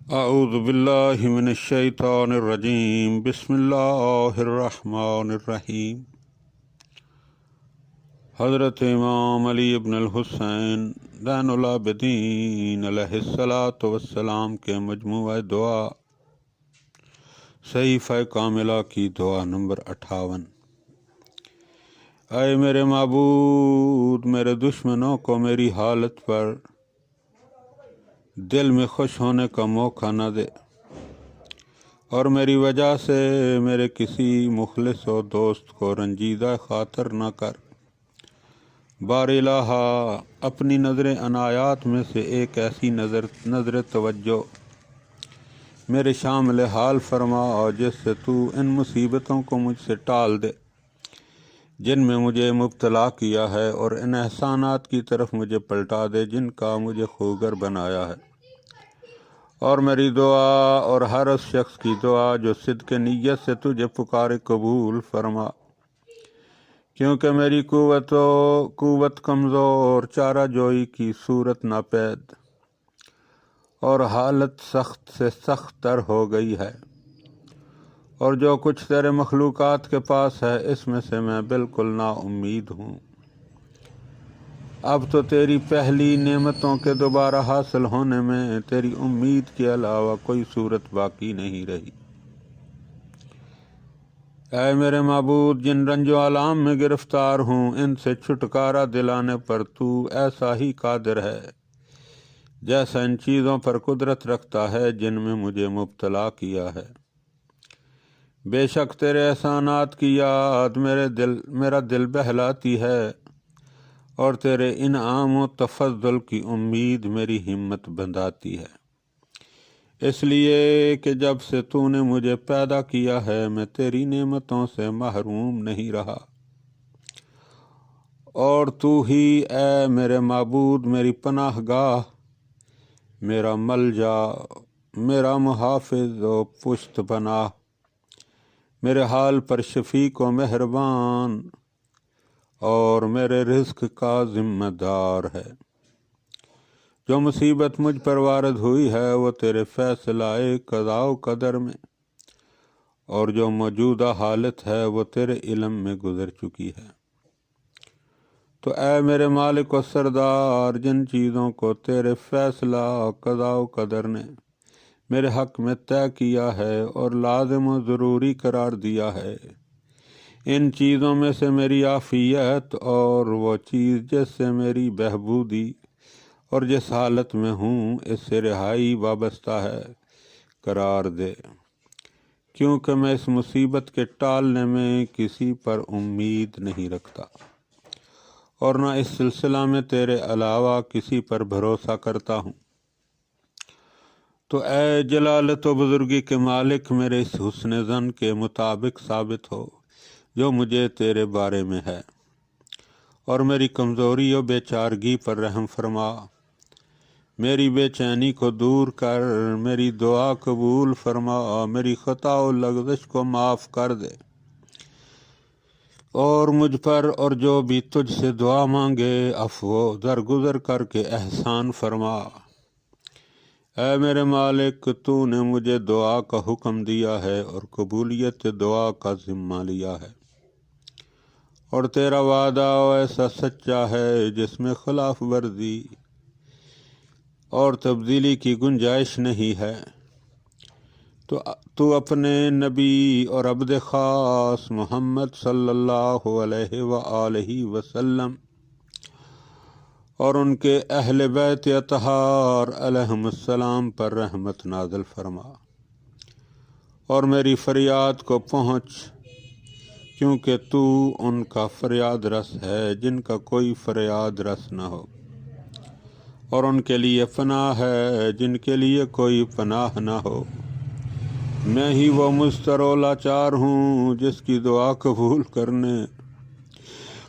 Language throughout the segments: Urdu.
اعوذ باللہ من الشیطان الرجیم بسم اللہ الرحمن الرحیم۔ حضرت امام علی ابن الحسین زین العابدین علیہ الصلاۃ والسلام کے مجموعہ دعا صحیفہ کاملہ کی دعا نمبر 58۔ اے میرے معبود، میرے دشمنوں کو میری حالت پر دل میں خوش ہونے کا موقع نہ دے، اور میری وجہ سے میرے کسی مخلص و دوست کو رنجیدہ خاطر نہ کر۔ بار الہ، اپنی نظر عنایات میں سے ایک ایسی نظر توجہ میرے شامل حال فرما اور جس سے تو ان مصیبتوں کو مجھ سے ٹال دے جن میں مجھے مبتلا کیا ہے، اور ان احسانات کی طرف مجھے پلٹا دے جن کا مجھے خوگر بنایا ہے۔ اور میری دعا اور ہر اس شخص کی دعا جو صدق نیت سے تجھے پکارے قبول فرما، کیونکہ میری قوت کمزور، چارہ جوئی کی صورت ناپید اور حالت سخت سے سخت تر ہو گئی ہے، اور جو کچھ تیرے مخلوقات کے پاس ہے اس میں سے میں بالکل نا امید ہوں۔ اب تو تیری پہلی نعمتوں کے دوبارہ حاصل ہونے میں تیری امید کے علاوہ کوئی صورت باقی نہیں رہی۔ اے میرے معبود، جن رنج و آلام میں گرفتار ہوں ان سے چھٹکارا دلانے پر تو ایسا ہی قادر ہے جیسا ان چیزوں پر قدرت رکھتا ہے جن میں مجھے مبتلا کیا ہے۔ بے شک تیرے احسانات کی یاد میرا دل بہلاتی ہے، اور تیرے انعام و تفضل کی امید میری ہمت بندھاتی ہے، اس لیے کہ جب سے تو نے مجھے پیدا کیا ہے میں تیری نعمتوں سے محروم نہیں رہا، اور تو ہی اے میرے معبود میری پناہ گاہ، میرا ملجا، میرا محافظ و پشت پناہ، میرے حال پر شفیق و مہربان اور میرے رزق کا ذمہ دار ہے۔ جو مصیبت مجھ پر وارد ہوئی ہے وہ تیرے فیصلہ قضاء و قدر میں، اور جو موجودہ حالت ہے وہ تیرے علم میں گزر چکی ہے۔ تو اے میرے مالک و سردار، جن چیزوں کو تیرے فیصلہ قضاء و قدر نے میرے حق میں طے کیا ہے اور لازم و ضروری قرار دیا ہے، ان چیزوں میں سے میری عافیت اور وہ چیز جس سے میری بہبودی اور جس حالت میں ہوں اس سے رہائی وابستہ ہے قرار دے، کیونکہ میں اس مصیبت کے ٹالنے میں کسی پر امید نہیں رکھتا، اور نہ اس سلسلہ میں تیرے علاوہ کسی پر بھروسہ کرتا ہوں۔ تو اے جلالت و بزرگی کے مالک، میرے اس حسن ظن کے مطابق ثابت ہو جو مجھے تیرے بارے میں ہے، اور میری کمزوری و بے چارگی پر رحم فرما، میری بے چینی کو دور کر، میری دعا قبول فرما، میری خطا و لغزش کو معاف کر دے، اور مجھ پر اور جو بھی تجھ سے دعا مانگے عفو درگزر کر کے احسان فرما۔ اے میرے مالک، تو نے مجھے دعا کا حکم دیا ہے اور قبولیت دعا کا ذمہ لیا ہے، اور تیرا وعدہ ایسا سچا ہے جس میں خلاف ورزی اور تبدیلی کی گنجائش نہیں ہے۔ تو اپنے نبی اور عبد خاص محمد صلی اللہ علیہ وآلہ وسلم اور ان کے اہل بیت اطہار علیہم السلام پر رحمت نازل فرما، اور میری فریاد کو پہنچ، کیونکہ تو ان کا فریاد رس ہے جن کا کوئی فریاد رس نہ ہو، اور ان کے لیے پناہ ہے جن کے لیے کوئی پناہ نہ ہو۔ میں ہی وہ مضطر و لاچار ہوں جس کی دعا قبول کرنے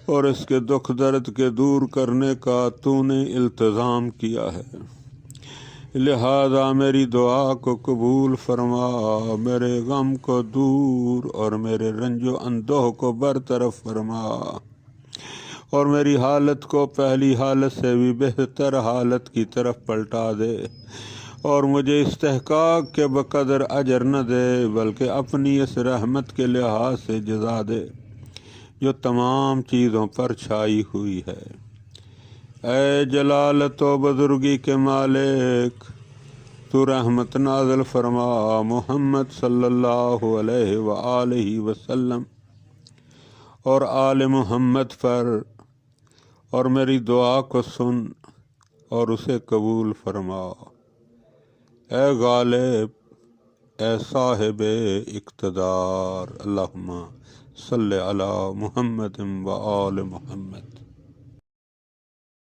اور اس کے دکھ درد کے دور کرنے کا تو نے التزام کیا ہے، لہذا میری دعا کو قبول فرما، میرے غم کو دور اور میرے رنج و اندوہ کو برطرف فرما، اور میری حالت کو پہلی حالت سے بھی بہتر حالت کی طرف پلٹا دے، اور مجھے استحقاق کے بقدر اجر نہ دے، بلکہ اپنی اس رحمت کے لحاظ سے جزا دے جو تمام چیزوں پر چھائی ہوئی ہے۔ اے جلالت و بزرگی کے مالک، تو رحمت نازل فرما محمد صلی اللہ علیہ وآلہ وسلم اور آل محمد پر، اور میری دعا کو سن اور اسے قبول فرما۔ اے غالب، اے صاحب اقتدار، اللہم صلی علی محمد و آل محمد۔